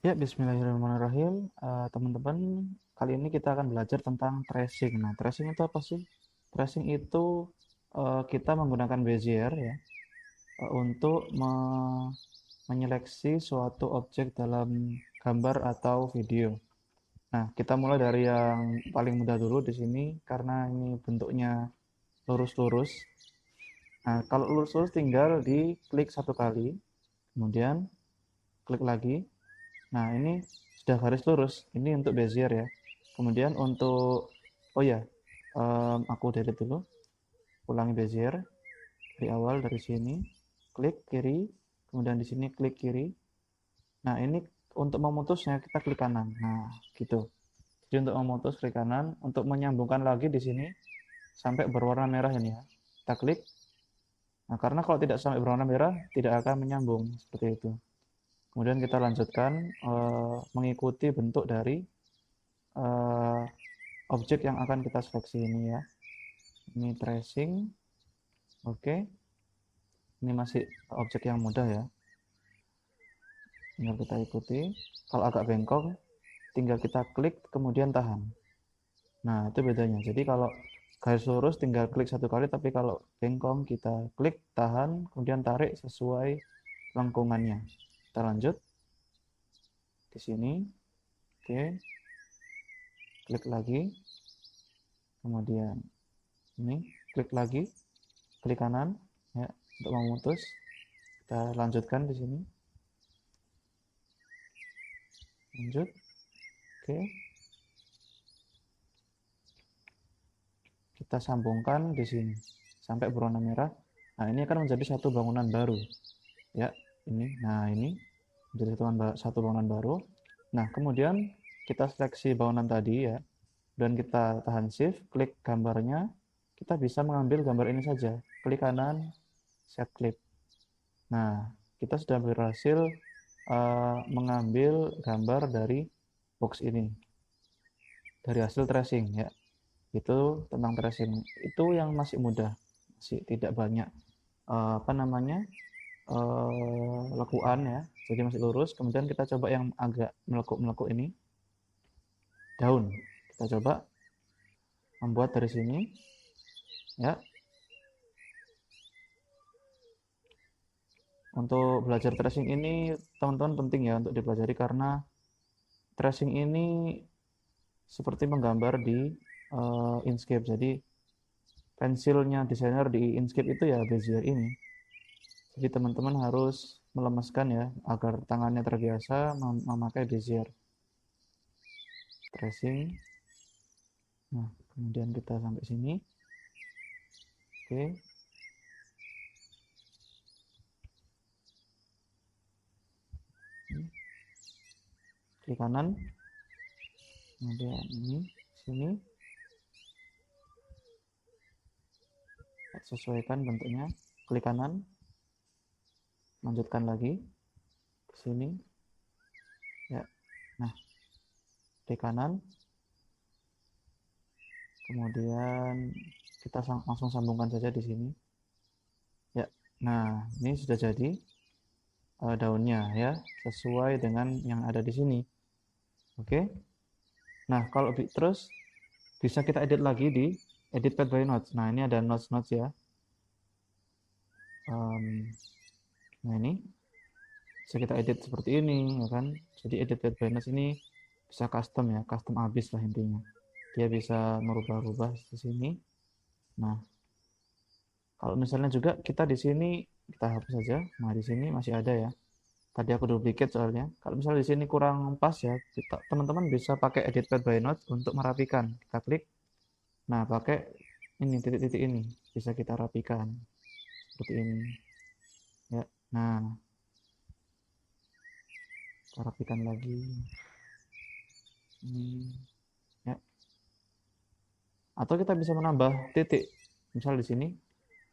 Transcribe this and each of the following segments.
Ya, bismillahirrahmanirrahim. Teman-teman, kali ini kita akan belajar tentang tracing. Nah, tracing itu apa sih? Tracing itu kita menggunakan Bezier ya untuk menyeleksi suatu objek dalam gambar atau video. Nah, kita mulai dari yang paling mudah dulu di sini karena ini bentuknya lurus-lurus. Nah, kalau lurus-lurus tinggal diklik satu kali, kemudian klik lagi. Nah, ini sudah garis lurus. Ini untuk Bezier ya. Kemudian untuk, oh ya, aku delete dulu. Ulangi Bezier dari awal dari sini. Klik kiri, kemudian di sini klik kiri. Nah, ini untuk memutusnya kita klik kanan. Nah, gitu. Jadi untuk memutus klik kanan, untuk menyambungkan lagi di sini sampai berwarna merah ini ya. Kita klik. Nah, karena kalau tidak sampai berwarna merah, tidak akan menyambung seperti itu. Kemudian kita lanjutkan mengikuti bentuk dari uh, objek yang akan kita seleksi ini ya. Ini tracing. Oke. Ini masih objek yang mudah ya. Tinggal kita ikuti. Kalau agak bengkok, tinggal kita klik kemudian tahan. Nah, itu bedanya. Jadi kalau garis lurus tinggal klik satu kali, tapi kalau bengkok kita klik, tahan, kemudian tarik sesuai lengkungannya. Kita lanjut di sini. Oke. Klik lagi. Kemudian ini klik lagi, klik kanan ya untuk memutus. Kita lanjutkan di sini. Lanjut. Oke. Kita sambungkan di sini sampai berwarna merah. Nah, ini akan menjadi satu bangunan baru. Ya, ini. Nah, ini menjadi satu bangunan baru. Nah, kemudian kita seleksi bangunan tadi ya. Dan kita tahan shift, klik gambarnya. Kita bisa mengambil gambar ini saja. Klik kanan, set clip. Nah, kita sudah berhasil mengambil gambar dari box ini. Dari hasil tracing ya. Itu tentang tracing. Itu yang masih mudah, masih tidak banyak apa namanya lekuan ya, jadi masih lurus. Kemudian kita coba yang agak melekuk-melekuk ini, daun. Kita coba membuat dari sini ya. Untuk belajar tracing ini teman-teman penting ya untuk dipelajari karena tracing ini seperti menggambar di Inkscape. Jadi pensilnya desainer di Inkscape itu ya Bezier ini. Jadi teman-teman harus melemaskan ya agar tangannya terbiasa memakai Bezier tracing. Nah, kemudian kita sampai sini. Oke. Klik kanan. Kemudian ini sini. Sesuaikan bentuknya. Klik kanan. Lanjutkan lagi ke sini. Ya. Nah, klik kanan. Kemudian kita langsung sambungkan saja di sini. Ya. Nah, ini sudah jadi daunnya ya, sesuai dengan yang ada di sini. Oke. Nah, kalau terus bisa kita edit lagi di edit path by notes. Nah, ini ada notes-notes ya. Nah, ini bisa kita edit seperti ini ya kan. Jadi edit path by notes ini bisa custom ya, custom abis lah intinya. Dia bisa merubah-rubah di sini. Nah, kalau misalnya juga kita di sini kita hapus saja. Nah, di sini masih ada ya. Tadi aku duplicate soalnya. Kalau misalnya di sini kurang pas ya, teman-teman bisa pakai edit path by notes untuk merapikan. Kita klik. Nah, pakai ini titik-titik ini bisa kita rapikan seperti ini. Ya. Nah, kita rapikan lagi. Ini ya. Atau kita bisa menambah titik. Misal di sini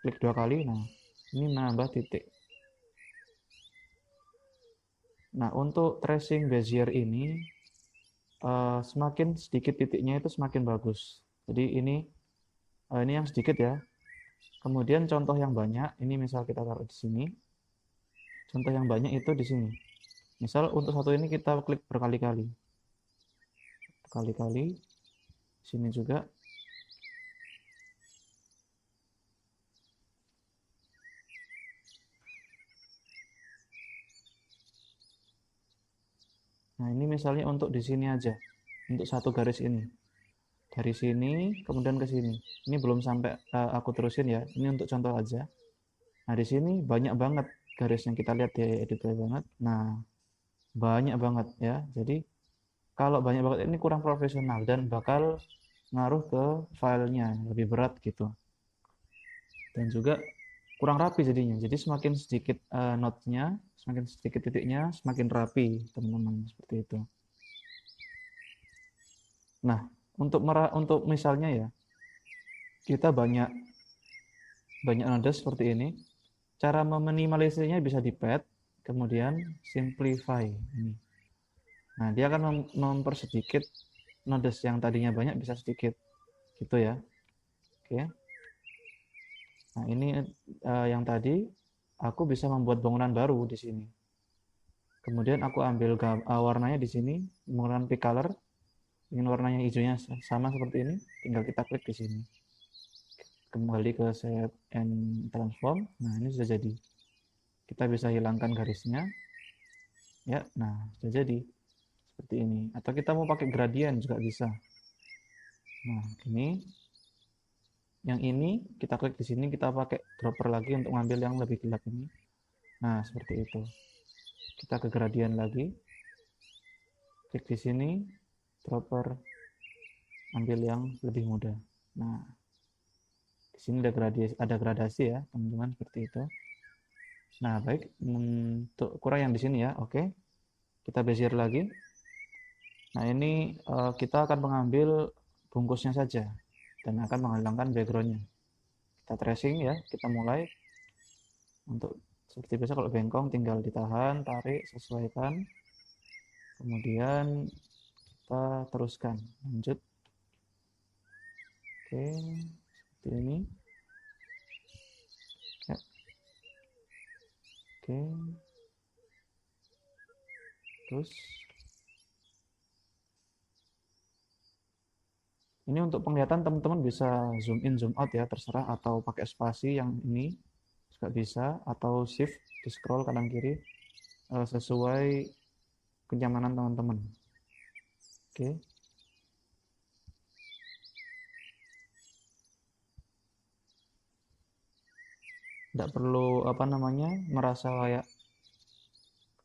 klik 2 kali. Nah, ini menambah titik. Nah, untuk tracing Bezier ini semakin sedikit titiknya itu semakin bagus. Jadi ini yang sedikit ya. Kemudian contoh yang banyak, ini misal kita taruh di sini. Contoh yang banyak itu di sini. Misal untuk satu ini kita klik berkali-kali, sini juga. Nah, ini misalnya untuk di sini aja, untuk satu garis ini. Dari sini, kemudian ke sini. Ini belum sampai aku terusin ya, ini untuk contoh aja. Nah, di sini banyak banget garisnya, kita lihat ya, editable banget. Nah, banyak banget ya. Jadi, kalau banyak banget ini kurang profesional dan bakal ngaruh ke filenya, lebih berat gitu. Dan juga kurang rapi jadinya. Jadi semakin sedikit note-nya, semakin sedikit titiknya, semakin rapi, teman-teman, seperti itu. Nah, untuk misalnya ya, kita banyak banyak node seperti ini. Cara meminimalisirnya bisa di pad, kemudian simplify ini. Nah, dia akan mempersedikit nodes yang tadinya banyak bisa sedikit, gitu ya. Oke. Nah, ini yang tadi aku bisa membuat bangunan baru di sini. Kemudian aku ambil warnanya di sini, menggunakan pick color. Ingin warnanya hijaunya sama seperti ini, tinggal kita klik di sini. Kembali ke set and transform. Nah, ini sudah jadi. Kita bisa hilangkan garisnya. Ya, nah sudah jadi seperti ini. Atau kita mau pakai gradient juga bisa. Nah, ini yang ini kita klik di sini, kita pakai dropper lagi untuk ngambil yang lebih gelap ini. Nah, seperti itu. Kita ke gradient lagi. Klik di sini, dropper, ambil yang lebih mudah. Nah, di sini ada gradasi ya, teman-teman, seperti itu. Nah, baik, untuk ukuran yang di sini ya, oke. Kita bezier lagi. Nah, ini kita akan mengambil bungkusnya saja dan akan menghilangkan backgroundnya. Kita tracing ya, kita mulai. Untuk seperti biasa kalau bengkong tinggal ditahan, tarik, sesuaikan. Kemudian kita teruskan, lanjut. Oke, seperti ini. Ya. Oke. Terus ini untuk penglihatan teman-teman bisa zoom in, zoom out ya, terserah, atau pakai spasi yang ini juga bisa, atau shift di scroll kanan kiri sesuai kenyamanan teman-teman. Oke. Tidak perlu merasa kayak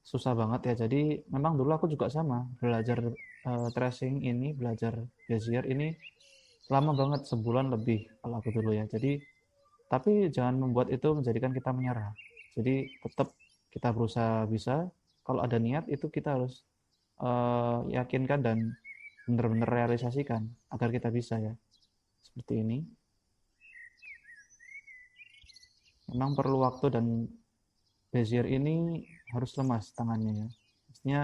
susah banget ya. Jadi memang dulu aku juga sama belajar tracing ini, belajar Bezier ini lama banget, sebulan lebih kalau aku dulu ya. Jadi tapi jangan membuat itu menjadikan kita menyerah. Jadi tetap kita berusaha bisa. Kalau ada niat itu kita harus yakinkan dan benar-benar realisasikan agar kita bisa ya. Seperti ini. Memang perlu waktu dan Bezier ini harus lemas tangannya ya. Maksudnya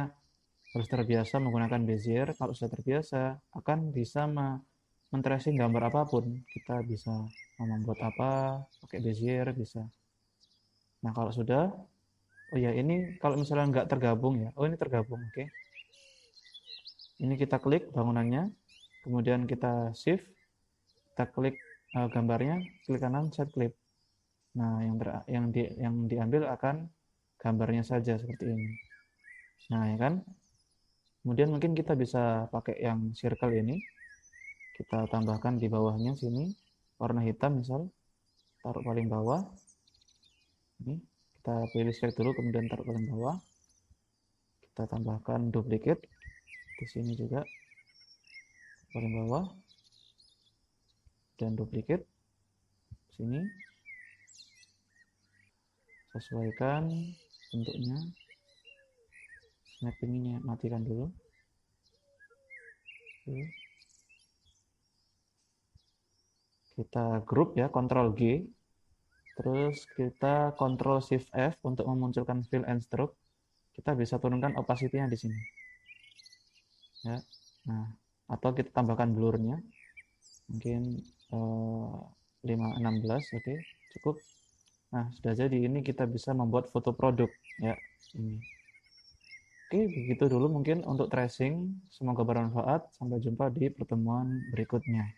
harus terbiasa menggunakan Bezier. Kalau sudah terbiasa akan bisa men-tracing gambar apapun. Kita bisa membuat apa pakai Bezier bisa. Nah, kalau sudah, oh ya, ini kalau misalnya nggak tergabung ya. Oh, ini tergabung, oke. Ini kita klik bangunannya, kemudian kita shift, kita klik gambarnya, klik kanan, set clip. Nah, yang diambil akan gambarnya saja seperti ini. Nah, ya kan? Kemudian mungkin kita bisa pakai yang circle ini. Kita tambahkan di bawahnya sini warna hitam misal, taruh paling bawah. Ini kita pilih select dulu, kemudian taruh paling bawah. Kita tambahkan duplicate di sini juga paling bawah dan duplicate sini. Sesuaikan bentuknya. Snappingnya matikan dulu. Oke. Kita group ya, Ctrl G. Terus kita Ctrl Shift F untuk memunculkan fill and stroke. Kita bisa turunkan opacity-nya di sini. Ya. Nah, atau kita tambahkan blur-nya. Mungkin 16, oke, cukup. Nah, sudah jadi. Ini kita bisa membuat foto produk ya. Ini. Oke, begitu dulu mungkin untuk tracing. Semoga bermanfaat. Sampai jumpa di pertemuan berikutnya.